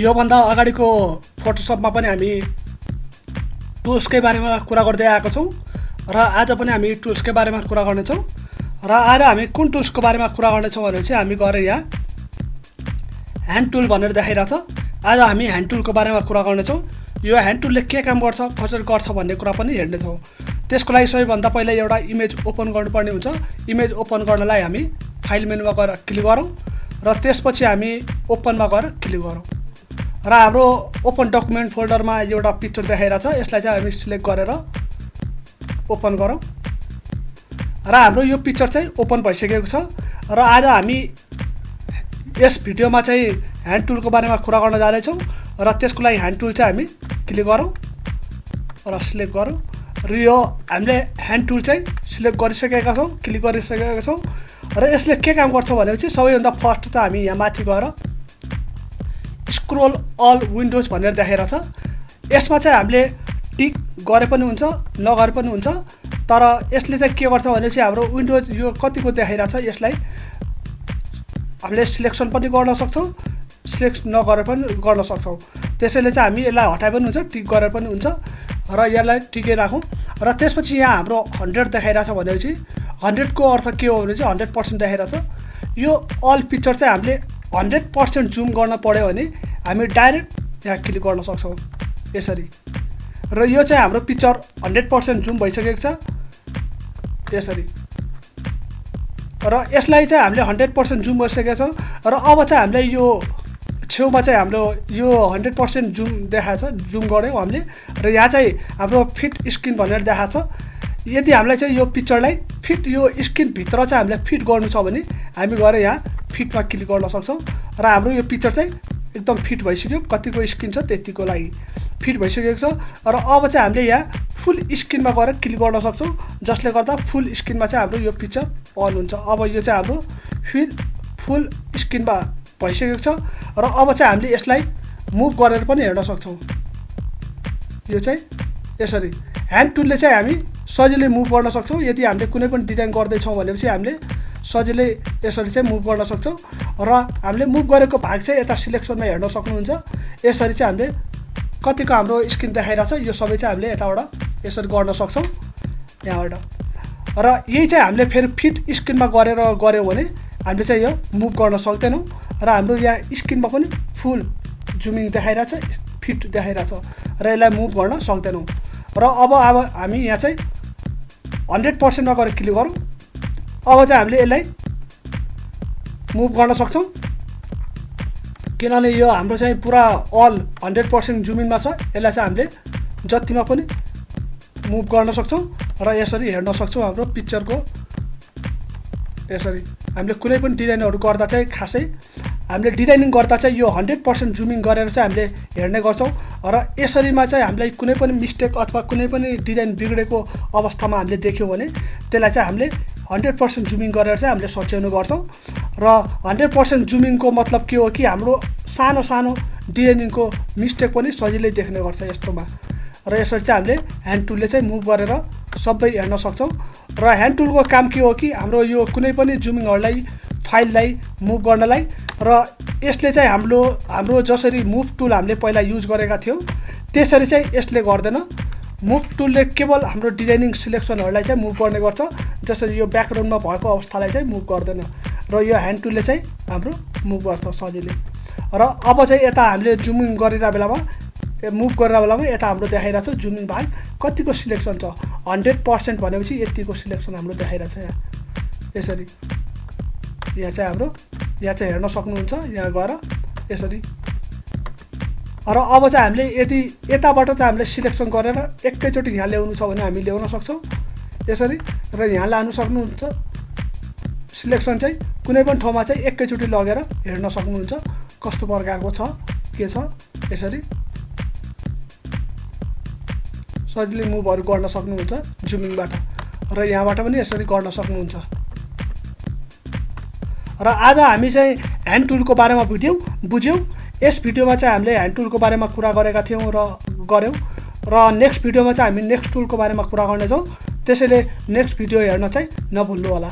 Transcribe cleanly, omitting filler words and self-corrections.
योभन्दा अगाडिको फोटोसपमा पनि हामी टुल्सकै बारेमा कुरा गर्दै आएको छौँ र आज पनि हामी टुल्सकै बारेमा कुरा गर्नेछौँ र आज हामी कुन टुल्सको बारेमा कुरा गर्नेछौँ भने चाहिँ हामी गएर यहाँ ह्यान्ड टुल भनेर देखाइरहेछ। आज हामी ह्यान्ड टुलको बारेमा कुरा गर्नेछौँ। यो ह्यान्ड टुलले के काम गर्छ कसरी गर्छ भन्ने कुरा पनि हेर्नेछौँ। त्यसको लागि सबैभन्दा पहिला एउटा इमेज ओपन गर्नुपर्ने हुन्छ। इमेज ओपन गर्नलाई हामी फाइल मेनुमा गएर क्लिक गरौँ र त्यसपछि हामी ओपनमा गएर क्लिक गरौँ र हाम्रो ओपन डकुमेन्ट फोल्डरमा एउटा पिक्चर देखाइरहेछ। यसलाई चाहिँ हामी सिलेक्ट गरेर ओपन गरौँ र हाम्रो यो पिक्चर चाहिँ ओपन भइसकेको छ र आज हामी यस भिडियोमा चाहिँ ह्यान्ड टुलको बारेमा कुरा गर्न जाँदैछौँ र त्यसको लागि ह्यान्ड टुल चाहिँ हामी क्लिक गरौँ र सिलेक्ट गरौँ र यो हामीले ह्यान्ड टुल चाहिँ सिलेक्ट गरिसकेका छौँ, क्लिक गरिसकेका छौँ र यसले के काम गर्छ भनेपछि सबैभन्दा फर्स्ट त हामी यहाँ माथि गएर स्क्रोल अल विन्डोज भनेर देखाइरहेछ। यसमा चाहिँ हामीले टिक गरे पनि हुन्छ नगरे पनि हुन्छ, तर यसले चाहिँ के गर्छ भनेपछि हाम्रो विन्डोज यो कतिको देखाइरहेछ यसलाई हामीले सिलेक्सन पनि गर्न सक्छौँ, सिलेक्ट नगरे पनि गर्न सक्छौँ। त्यसैले चाहिँ हामी यसलाई हटाए पनि हुन्छ, टिक गरेर पनि हुन्छ र यसलाई टिकै राखौँ र त्यसपछि यहाँ हाम्रो 100 देखाइरहेछ भनेपछि 100 को अर्थ के हो भने चाहिँ 100% देखाइरहेछ। यो अल पिक्चर चाहिँ हामीले 100% जुम गर्न पर्यो भने हामी डाइरेक्ट यहाँ क्लिक गर्न सक्छौँ यसरी र यो चाहिँ हाम्रो पिक्चर 100% जुम भइसकेको छ यसरी र यसलाई चाहिँ हामीले 100% जुम गरिसकेका छौँ र अब चाहिँ हामीले यो छेउमा चाहिँ हाम्रो यो 100% जुम देखाएको छ, जुम गऱ्यौँ हामीले र यहाँ चाहिँ हाम्रो फिट स्क्रिन भनेर देखाएको छ। यदि हामीलाई चाहिँ यो पिक्चरलाई फिट यो स्क्रिनभित्र चाहिँ हामीलाई फिट गर्नु छ भने हामी गएर यहाँ फिटमा क्लिक गर्न सक्छौँ र हाम्रो यो पिक्चर चाहिँ एकदम फिट भइसक्यो। कतिको स्क्रिन छ त्यतिको लागि फिट भइसकेको छ र अब चाहिँ हामीले यहाँ फुल स्क्रिनमा गएर क्लिक गर्न सक्छौँ, जसले गर्दा फुल स्क्रिनमा चाहिँ हाम्रो यो पिक्चर अन हुन्छ। अब यो चाहिँ हाम्रो फुल स्क्रिनमा भइसकेको छ र अब चाहिँ हामीले यसलाई मुभ गरेर पनि हेर्न सक्छौँ। यो चाहिँ यसरी ह्यान्ड टुलले चाहिँ हामी सजिलै मुभ गर्न सक्छौँ। यदि हामीले कुनै पनि डिजाइन गर्दैछौँ भनेपछि हामीले सजिलै यसरी चाहिँ मुभ गर्न सक्छौँ र हामीले मुभ गरेको भाग चाहिँ यता सिलेक्सनमा हेर्न सक्नुहुन्छ। यसरी चाहिँ हामीले कतिको हाम्रो स्क्रिन देखाइरहेछ यो सबै चाहिँ हामीले यताबाट यसरी गर्न सक्छौँ यहाँबाट र यही चाहिँ हामीले फेरि फिट स्क्रिनमा गऱ्यौँ भने हामीले चाहिँ यो मुभ गर्न सक्दैनौँ र हाम्रो यहाँ स्क्रिनमा पनि फुल जुमिङ देखाइरहेछ, फिट देखाइरहेछ र यसलाई मुभ गर्न सक्दैनौँ र अब हामी यहाँ चाहिँ 100%मा गएर क्लिक गरौँ। अब चाहिँ हामीले यसलाई मुभ गर्न सक्छौँ किनभने यो हाम्रो चाहिँ पुरा अल 100% जुमिङमा छ। यसलाई चाहिँ हामीले जतिमा पनि मुभ गर्न सक्छौँ र यसरी हेर्न सक्छौँ हाम्रो पिक्चरको। यसरी हामीले कुनै पनि डिजाइनहरू गर्दा चाहिँ खासै हामीले डिजाइनिङ गर्दा चाहिँ यो 100% जुमिङ गरेर चाहिँ हामीले हेर्ने गर्छौँ र यसरीमा चाहिँ हामीलाई कुनै पनि मिस्टेक अथवा कुनै पनि डिजाइन बिग्रेको अवस्थामा हामीले देख्यौँ भने त्यसलाई चाहिँ हामीले 100% जुमिङ गरेर चाहिँ हामीले सच्याउने गर्छौँ र 100% जुमिङको मतलब के हो कि हाम्रो सानो सानो डिजाइनिङको मिस्टेक पनि सजिलै देख्ने गर्छ यस्तोमा र यसरी चाहिँ हामीले ह्यान्ड टुलले चाहिँ मुभ गरेर सबै हेर्न सक्छौँ र ह्यान्ड टुलको काम के हो कि हाम्रो यो कुनै पनि जुमिङहरूलाई फाइललाई मुभ गर्नलाई र यसले चाहिँ हाम्रो जसरी मुभ टुल हामीले पहिला युज गरेका थियौँ त्यसरी चाहिँ यसले गर्दैन। मुभ टुलले केवल हाम्रो डिजाइनिङ सिलेक्सनहरूलाई चाहिँ मुभ गर्ने गर्छ, जसरी यो ब्याकग्राउन्डमा भएको अवस्थालाई चाहिँ मुभ गर्दैन र यो ह्यान्ड टुलले चाहिँ हाम्रो मुभ गर्छ सजिलै। र अब चाहिँ यता हामीले जुमिङ गरिरहेको बेलामा मुभ गरेर बेलामा यता हाम्रो देखाइरहेछ जुमिङ भाग कतिको सिलेक्सन छ। 100% भनेपछि यतिको सिलेक्सन हाम्रो देखाइरहेछ यहाँ यसरी। यहाँ चाहिँ हाम्रो यहाँ चाहिँ हेर्न सक्नुहुन्छ यहाँ गएर यसरी र अब चाहिँ हामीले यदि यताबाट चाहिँ हामीले सिलेक्सन गरेर एकैचोटि यहाँ ल्याउनु छ भने हामी ल्याउन सक्छौँ यसरी र यहाँ लानु सक्नुहुन्छ। सिलेक्सन चाहिँ कुनै पनि ठाउँमा चाहिँ एकैचोटि लगेर हेर्न सक्नुहुन्छ कस्तो प्रकारको छ के छ। यसरी सजिलै मुभहरू गर्न सक्नुहुन्छ जुमिङबाट र यहाँबाट पनि यसरी गर्न सक्नुहुन्छ। र आज हामी चाहिँ ह्यान्ड टुलको बारेमा बुझ्यौँ। यस भिडियोमा चाहिँ हामीले ह्यान्ड टुलको बारेमा कुरा गरेका थियौँ र गऱ्यौँ र नेक्स्ट भिडियोमा चाहिँ हामी नेक्स्ट टुलको बारेमा कुरा गर्नेछौँ। त्यसैले नेक्स्ट भिडियो हेर्न चाहिँ नभुल्नु होला।